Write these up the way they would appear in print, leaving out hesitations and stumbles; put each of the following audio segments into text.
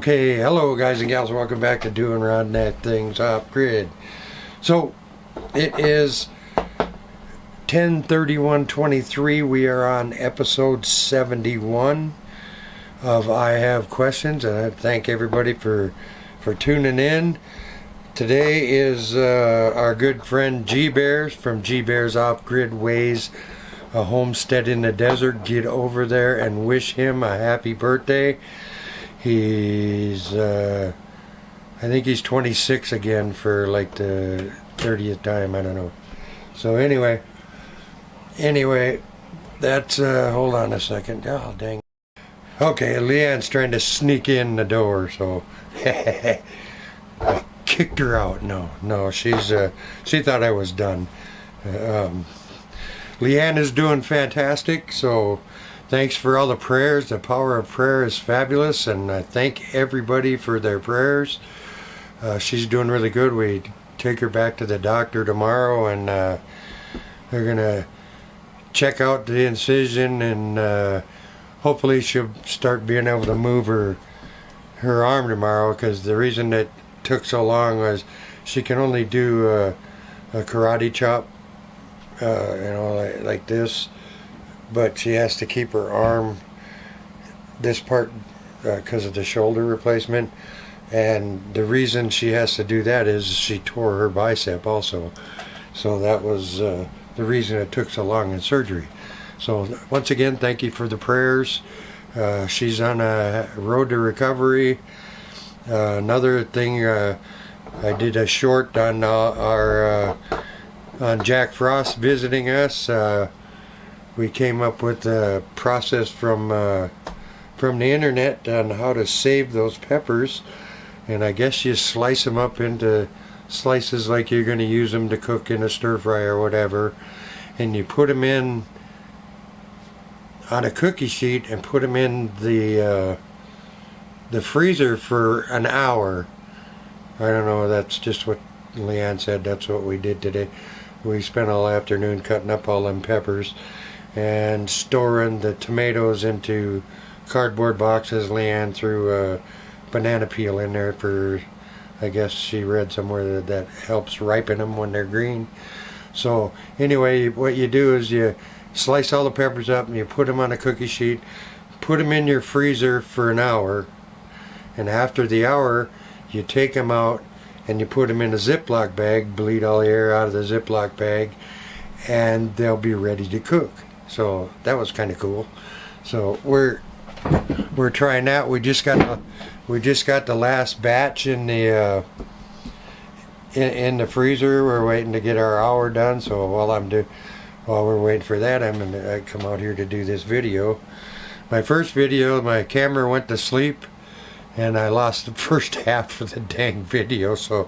Okay, hello guys and gals, welcome back to Doing Rodnet Things Off Grid. So, it is 10/31/23. We are on episode 71 of I Have Questions, and I thank everybody for tuning in. Today is our good friend G Bears from G Bears Off Grid Ways, a homestead in the desert. Get over there and wish him a happy birthday. He's I think he's 26 again for like the 30th time, I don't know. So anyway, that's hold on a second. Oh dang. Okay, Leanne's trying to sneak in the door, so I kicked her out. No, she thought I was done. Leanne is doing fantastic, so thanks for all the prayers. The power of prayer is fabulous, and I thank everybody for their prayers. She's doing really good. We take her back to the doctor tomorrow, and they're gonna check out the incision, and hopefully she'll start being able to move her arm tomorrow, because the reason it took so long was she can only do a karate chop, like this, but she has to keep her arm, this part, because of the shoulder replacement. And the reason she has to do that is she tore her bicep also, so that was the reason it took so long in surgery. So once again, thank you for the prayers. She's on a road to recovery. Another thing, I did a short on on Jack Frost visiting us. We came up with a process from the internet on how to save those peppers, and I guess you slice them up into slices like you're going to use them to cook in a stir fry or whatever, and you put them in on a cookie sheet and put them in the freezer for an hour. I don't know, that's just what Leanne said. That's what we did today. We spent all afternoon cutting up all them peppers and storing the tomatoes into cardboard boxes. Leanne threw a banana peel in there for, I guess she read somewhere that helps ripen them when they're green. So anyway, what you do is you slice all the peppers up and you put them on a cookie sheet, put them in your freezer for an hour, and after the hour you take them out and you put them in a Ziploc bag, bleed all the air out of the Ziploc bag, and they'll be ready to cook. So that was kind of cool. So we're trying that. We just got the last batch in the in the freezer. We're waiting to get our hour done. So while we're waiting for that, I'm gonna come out here to do this video. My first video, my camera went to sleep, and I lost the first half of the dang video. So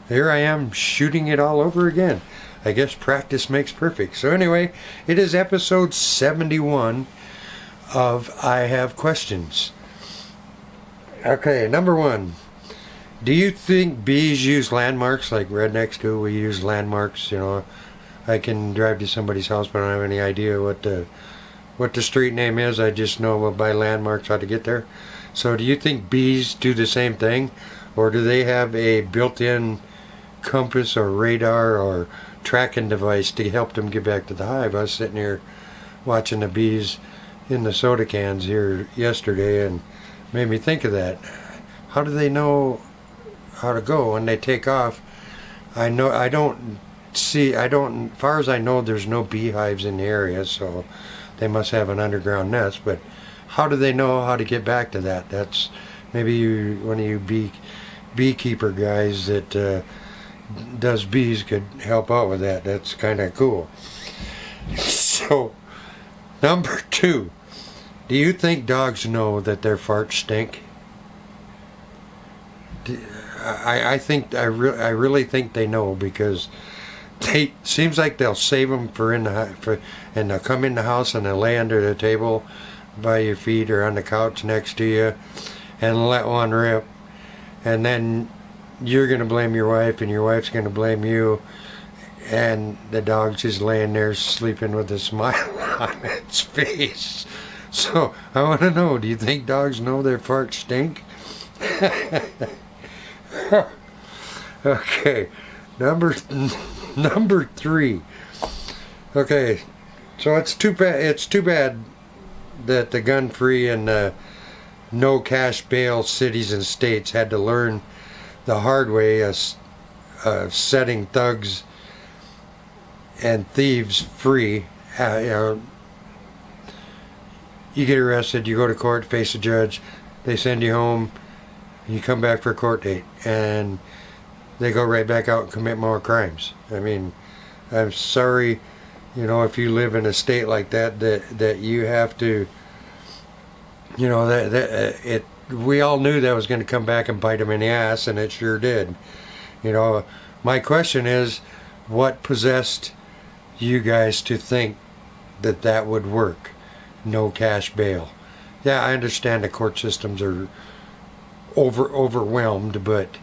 here I am shooting it all over again. I guess practice makes perfect. So anyway, it is episode 71 of I Have Questions. Okay, number one. Do you think bees use landmarks like rednecks do? We use landmarks, I can drive to somebody's house, but I don't have any idea what the street name is. I just know by landmarks how to get there. So do you think bees do the same thing? Or do they have a built-in compass or radar or tracking device to help them get back to the hive? I was sitting here watching the bees in the soda cans here yesterday, and made me think of that. How do they know how to go when they take off? As far as I know, there's no beehives in the area, so they must have an underground nest. But how do they know how to get back to that? That's maybe one of you beekeeper guys that does bees could help out with that. That's kind of cool. So, number two, do you think dogs know that their farts stink? I really think they know, because seems like they'll save them and they'll come in the house and they'll lay under the table by your feet or on the couch next to you and let one rip, and then you're going to blame your wife and your wife's going to blame you, and the dog's just laying there sleeping with a smile on its face. So I want to know, do you think dogs know their farts stink? Okay, number 3. Okay, so it's too bad that the gun-free and no cash bail cities and states had to learn the hard way of setting thugs and thieves free. You get arrested, you go to court, face a judge, they send you home, you come back for a court date, and they go right back out and commit more crimes. I mean, I'm sorry, if you live in a state like that you have to, we all knew that was going to come back and bite them in the ass, and it sure did. My question is, what possessed you guys to think that would work? No cash bail. Yeah, I understand the court systems are overwhelmed, but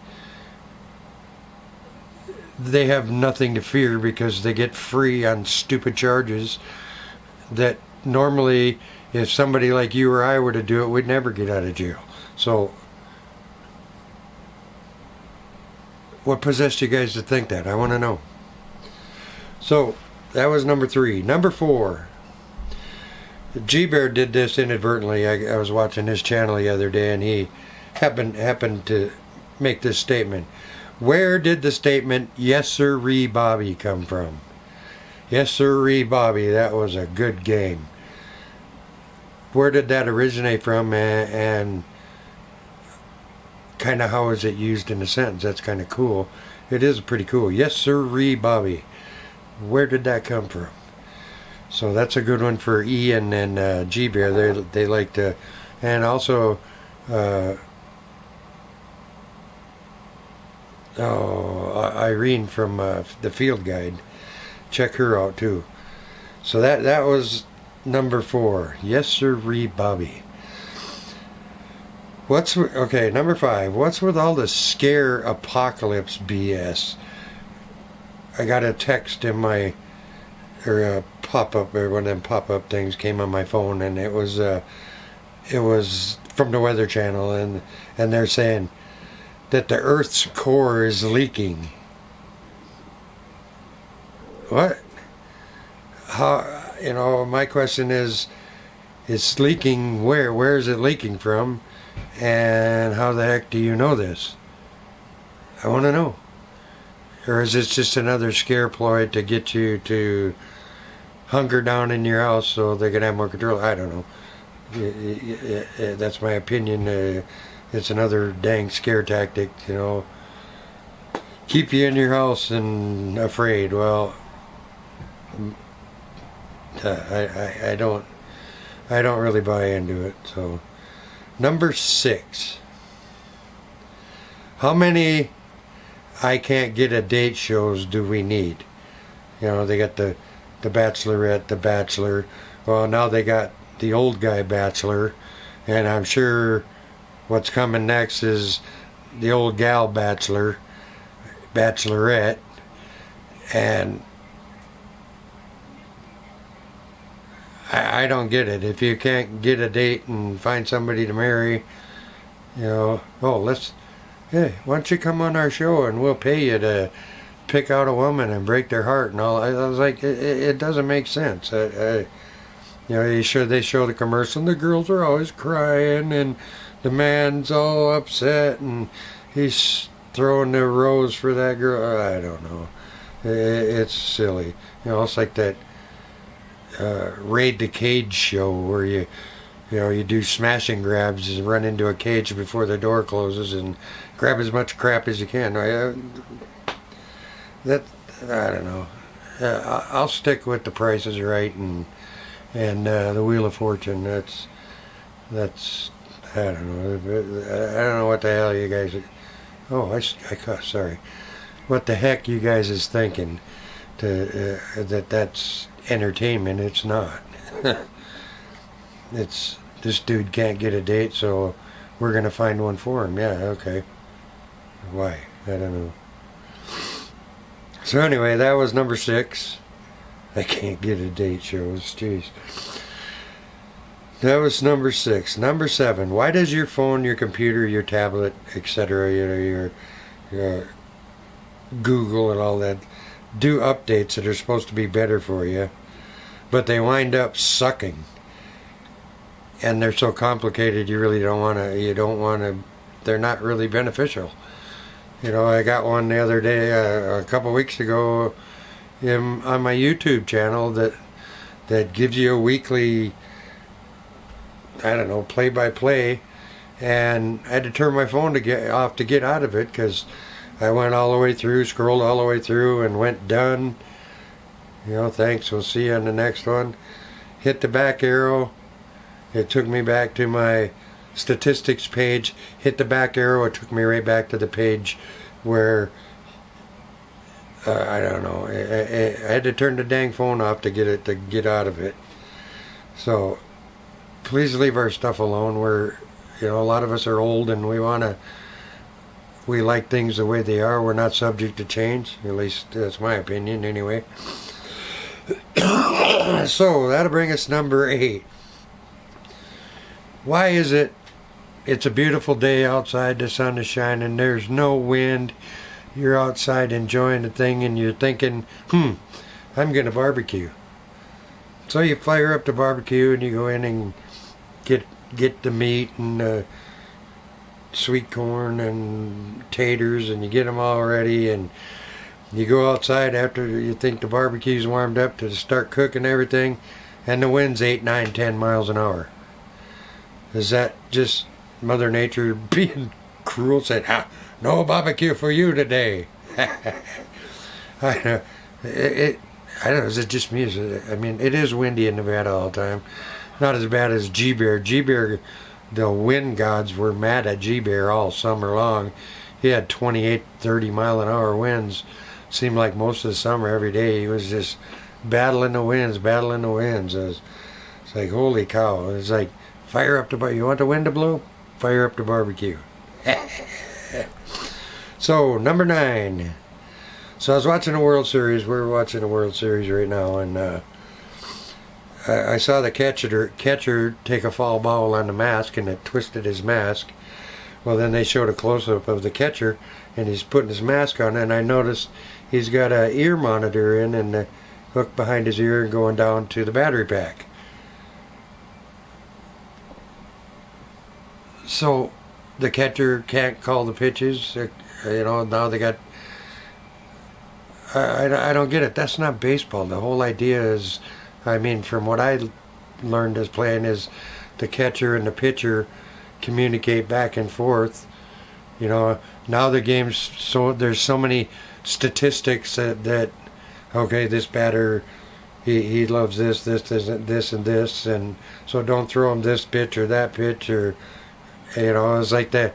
they have nothing to fear because they get free on stupid charges that normally, if somebody like you or I were to do it, we'd never get out of jail. So what possessed you guys to think that? I want to know. So that was number 3. Number 4. G-Bear did this inadvertently. I was watching his channel the other day, and he happened to make this statement. Where did the statement, "Yes sirree Bobby," come from? Yes sirree Bobby, that was a good game. Where did that originate from, and kind of how is it used in a sentence? That's kind of cool. It is pretty cool. Yes sirree Bobby. Where did that come from? So that's a good one for Ian and G-Bear. They like to, and also Irene from the Field Guide. Check her out too. So that was number 4. Yes sirree Bobby. Okay, number 5. What's with all the scare apocalypse BS? I got a text in my, or a pop-up, or one of them pop-up things came on my phone, and it was from the Weather Channel, and they're saying that the Earth's core is leaking. What? How? My question is, it's leaking where? Where is it leaking from? And how the heck do you know this? I want to know. Or is this just another scare ploy to get you to hunker down in your house so they can have more control? I don't know. That's my opinion. It's another dang scare tactic, Keep you in your house and afraid. Well, I don't really buy into it. So, number 6. How many I Can't Get a Date shows do we need? They got the Bachelorette, the Bachelor. Well, now they got the old guy Bachelor, and I'm sure what's coming next is the old gal Bachelorette, and I don't get it. If you can't get a date and find somebody to marry, hey, why don't you come on our show and we'll pay you to pick out a woman and break their heart and all. I was like, it doesn't make sense. They show the commercial, and the girls are always crying, and the man's all upset, and he's throwing the rose for that girl. I don't know. It's silly. It's like that Raid the Cage show where you do smash and grabs and run into a cage before the door closes and grab as much crap as you can. I don't know. I'll stick with The Price is Right and the Wheel of Fortune. That's I don't know. I don't know what the hell you guys. Sorry. What the heck you guys is thinking? That's entertainment. It's not. It's this dude can't get a date, so we're gonna find one for him. Yeah, okay. Why? I don't know. So anyway, that was number 6. I can't get a date shows. Jeez. That was number 6. Number 7. Why does your phone, your computer, your tablet, etc., your Google and all that do updates that are supposed to be better for you, but they wind up sucking? And they're so complicated you really don't want to, they're not really beneficial. I got one the other day, a couple weeks ago, on my YouTube channel that gives you a weekly, I don't know, play-by-play, and I had to turn my phone to get out of it, because I went all the way through, scrolled all the way through, and went done. Thanks, we'll see you on the next one. Hit the back arrow. It took me back to my statistics page. Hit the back arrow. It took me right back to the page where I don't know. I had to turn the dang phone off to get out of it. So please leave our stuff alone. A lot of us are old and we like things the way they are. We're not subject to change. At least that's my opinion anyway. So that'll bring us number 8. Why is it's a beautiful day outside, the sun is shining, there's no wind, you're outside enjoying the thing, and you're thinking, I'm going to barbecue. So you fire up the barbecue and you go in and get the meat and sweet corn and taters, and you get them all ready, and you go outside after you think the barbecue's warmed up to start cooking everything, and the wind's 8, 9, 10 miles an hour. Is that just Mother Nature being cruel, saying, no barbecue for you today? I know. I don't know, is it just me? It is windy in Nevada all the time. Not as bad as G-Bear. G-Bear, the wind gods were mad at G-Bear all summer long. He had 28, 30 mile an hour winds. Seemed like most of the summer, every day, he was just battling the winds. It's like, holy cow. It's like, fire up the barbecue. You want the wind to blow? Fire up the barbecue. So, number 9. So I was watching the World Series. We're watching the World Series right now, and I saw the catcher take a foul ball on the mask, and it twisted his mask. Well, then they showed a close-up of the catcher, and he's putting his mask on, and I noticed he's got an ear monitor in, and the hook behind his ear and going down to the battery pack. So the catcher can't call the pitches. Now they got... I don't get it. That's not baseball. The whole idea is, from what I learned as playing, is the catcher and the pitcher communicate back and forth. Now the game's so there's so many statistics that okay, this batter he loves this and this, and so don't throw him this pitch or that pitch, or it's like that.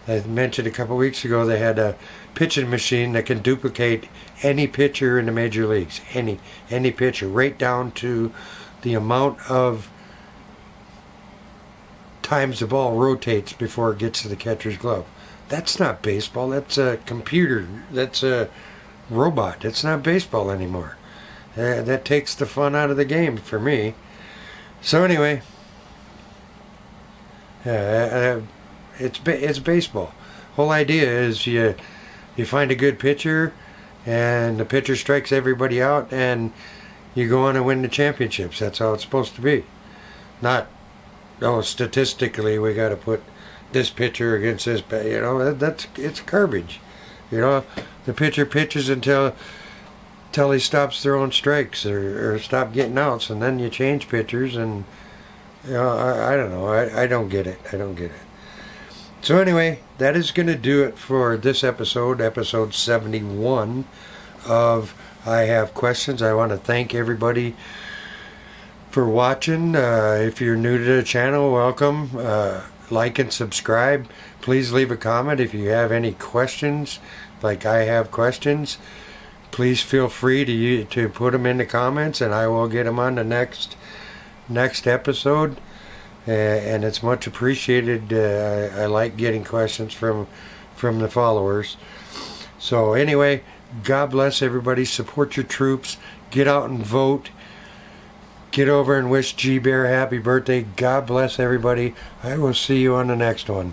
I mentioned a couple weeks ago they had a pitching machine that can duplicate any pitcher in the major leagues, any pitcher, right down to the amount of times the ball rotates before it gets to the catcher's glove. That's not baseball. That's a computer. That's a robot. It's not baseball anymore. That takes the fun out of the game for me. So anyway, it's baseball. Whole idea is you find a good pitcher, and the pitcher strikes everybody out, and you go on and win the championships. That's how it's supposed to be. Not, statistically we got to put this pitcher against this. It's garbage. The pitcher pitches until he stops throwing strikes or stop getting outs, and then you change pitchers, and I don't know. I don't get it. So anyway, that is going to do it for this episode 71 of I Have Questions. I want to thank everybody for watching. If you're new to the channel, welcome. Like and subscribe. Please leave a comment if you have any questions, like I have questions. Please feel free to put them in the comments, and I will get them on the next episode. And it's much appreciated. I like getting questions from the followers. So anyway, God bless everybody. Support your troops. Get out and vote. get over and wish G Bear happy birthday. God bless everybody. I will see you on the next one.